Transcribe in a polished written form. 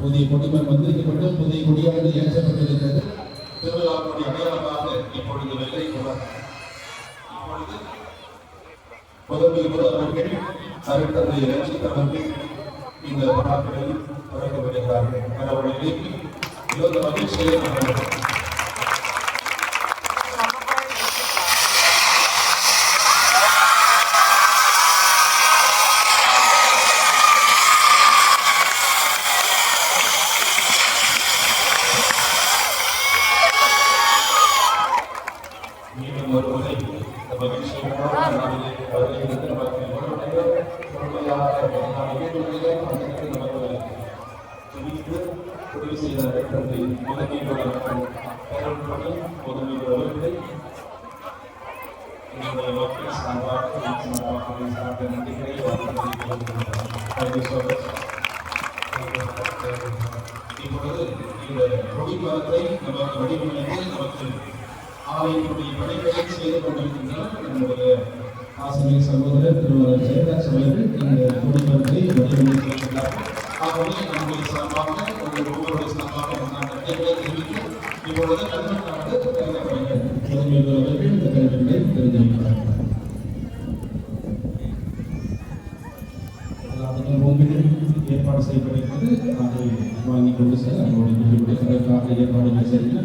புதிய கொடிமரம் வந்திருக்கப்பட்டு புதிய கொடியானது ஏற்றப்பட்டிருக்கிறது. திருவிழாவுடைய அடையாளமாக இப்பொழுது வெள்ளை குளம் இப்பொழுது முதன்மை முதல்வர்கள் அருட்தந்தை ரஞ்சித் அவர்கள் இந்த விழாக்களில் தொடங்க வருகிறார்கள். அவர்களுடைய மிகுந்த மகிழ்ச்சியை இப்பொழுது இந்த கொடிமரத்தை நமக்கு வடிவமைத்து நமக்கு ஆலயத்தினுடைய பணிகளை செய்து கொண்டிருக்கின்றனர். நம்முடைய ஆசிரியர் சகோதரர் திருமணம் ஜெயராஜ் அவர்கள் இந்த கொடிமரத்தை வடிவமைத்திருக்கிறார்கள். ஆகவே நம்முடைய சார்பாக ஒவ்வொருடைய சார்பாக நன்றிகளை தெரிவித்து இப்பொழுது நண்பர்களாக கருதப்படுகிறது. அவர்கள் இந்த கல்விகளை தெரிந்திருக்கிறார்கள். ஏற்பாடு செய்யப்படுகிறது. அதை வாங்கிக் கொண்டு செல்ல அதனுடைய அதற்காக ஏற்பாடுகள் செய்து